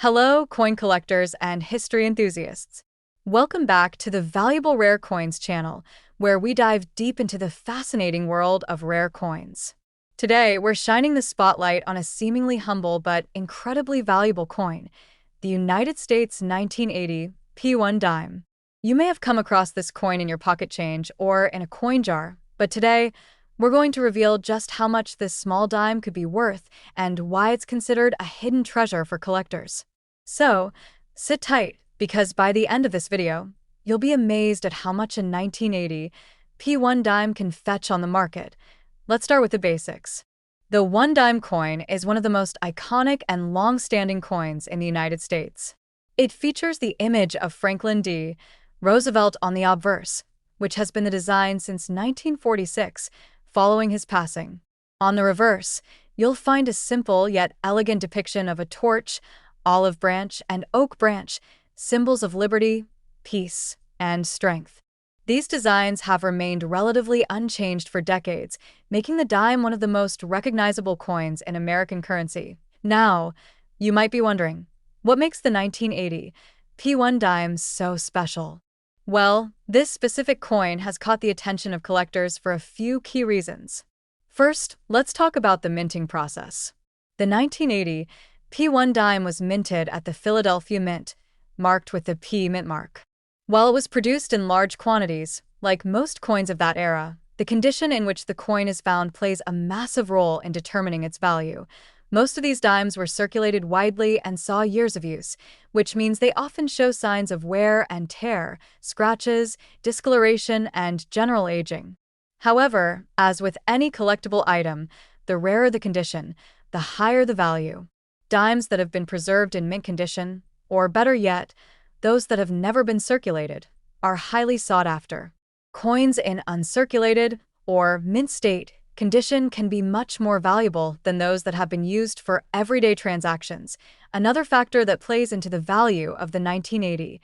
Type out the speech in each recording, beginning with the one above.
Hello, coin collectors and history enthusiasts. Welcome back to the Valuable Rare Coins channel, where we dive deep into the fascinating world of rare coins. Today, we're shining the spotlight on a seemingly humble but incredibly valuable coin, the United States 1980 P1 dime. You may have come across this coin in your pocket change or in a coin jar, but today, we're going to reveal just how much this small dime could be worth and why it's considered a hidden treasure for collectors. So, sit tight, because by the end of this video, you'll be amazed at how much a 1980 P1 dime can fetch on the market. Let's start with the basics. The 1 dime coin is one of the most iconic and long-standing coins in the United States. It features the image of Franklin D. Roosevelt on the obverse, which has been the design since 1946, following his passing. On the reverse, you'll find a simple yet elegant depiction of a torch, olive branch, and oak branch, symbols of liberty, peace, and strength. These designs have remained relatively unchanged for decades, making the dime one of the most recognizable coins in American currency. Now, you might be wondering, what makes the 1980 P1 dime so special? Well, this specific coin has caught the attention of collectors for a few key reasons. First, let's talk about the minting process. The 1980 P1 dime was minted at the Philadelphia Mint, marked with the P mint mark. While it was produced in large quantities, like most coins of that era, the condition in which the coin is found plays a massive role in determining its value. Most of these dimes were circulated widely and saw years of use, which means they often show signs of wear and tear, scratches, discoloration, and general aging. However, as with any collectible item, the rarer the condition, the higher the value. Dimes that have been preserved in mint condition, or better yet, those that have never been circulated, are highly sought after. Coins in uncirculated, or mint state, condition can be much more valuable than those that have been used for everyday transactions. Another factor that plays into the value of the 1980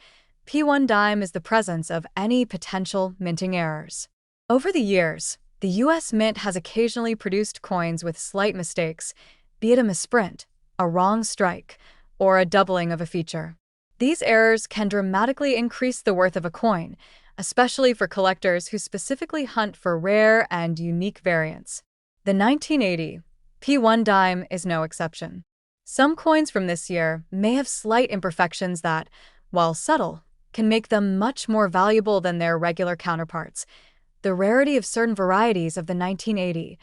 P1 dime is the presence of any potential minting errors. Over the years, the U.S. Mint has occasionally produced coins with slight mistakes, be it a misprint, a wrong strike, or a doubling of a feature. These errors can dramatically increase the worth of a coin, especially for collectors who specifically hunt for rare and unique variants. The 1980 P1 dime is no exception. Some coins from this year may have slight imperfections that, while subtle, can make them much more valuable than their regular counterparts. The rarity of certain varieties of the 1980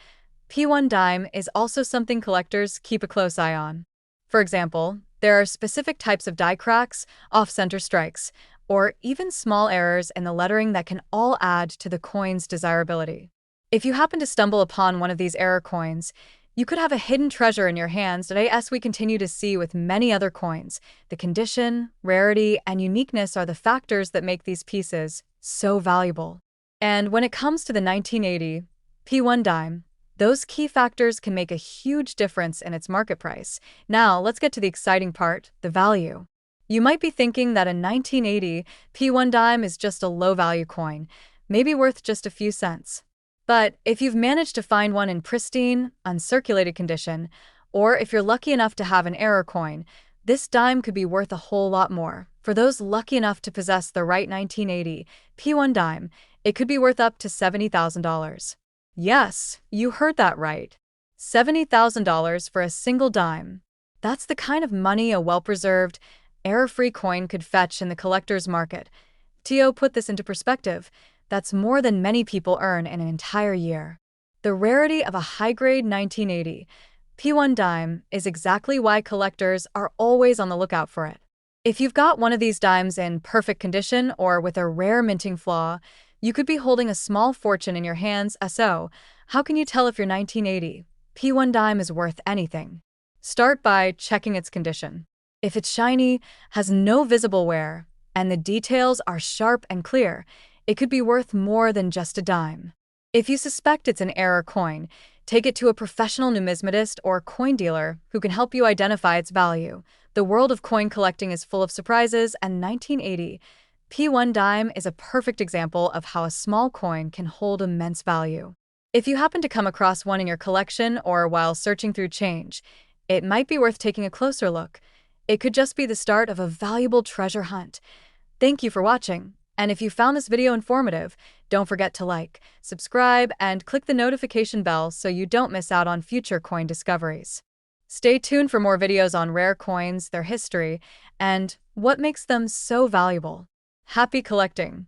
P1 dime is also something collectors keep a close eye on. For example, there are specific types of die cracks, off-center strikes, or even small errors in the lettering that can all add to the coin's desirability. If you happen to stumble upon one of these error coins, you could have a hidden treasure in your hands today, as we continue to see with many other coins. The condition, rarity, and uniqueness are the factors that make these pieces so valuable. And when it comes to the 1980 P1 dime, those key factors can make a huge difference in its market price. Now, let's get to the exciting part, the value. You might be thinking that a 1980 P1 dime is just a low-value coin, maybe worth just a few cents. But if you've managed to find one in pristine, uncirculated condition, or if you're lucky enough to have an error coin, this dime could be worth a whole lot more. For those lucky enough to possess the right 1980 P1 dime, it could be worth up to $70,000. Yes, you heard that right. $70,000 for a single dime. That's the kind of money a well-preserved, error-free coin could fetch in the collector's market. To put this into perspective, that's more than many people earn in an entire year. The rarity of a high-grade 1980 P1 dime is exactly why collectors are always on the lookout for it. If you've got one of these dimes in perfect condition or with a rare minting flaw, you could be holding a small fortune in your hands. So, how can you tell if your 1980 P1 dime is worth anything? Start by checking its condition. If it's shiny, has no visible wear, and the details are sharp and clear, it could be worth more than just a dime. If you suspect it's an error coin, take it to a professional numismatist or coin dealer who can help you identify its value. The world of coin collecting is full of surprises, and 1980 P1 dime is a perfect example of how a small coin can hold immense value. If you happen to come across one in your collection or while searching through change, it might be worth taking a closer look. It could just be the start of a valuable treasure hunt. Thank you for watching. And if you found this video informative, don't forget to like, subscribe, and click the notification bell so you don't miss out on future coin discoveries. Stay tuned for more videos on rare coins, their history, and what makes them so valuable. Happy collecting!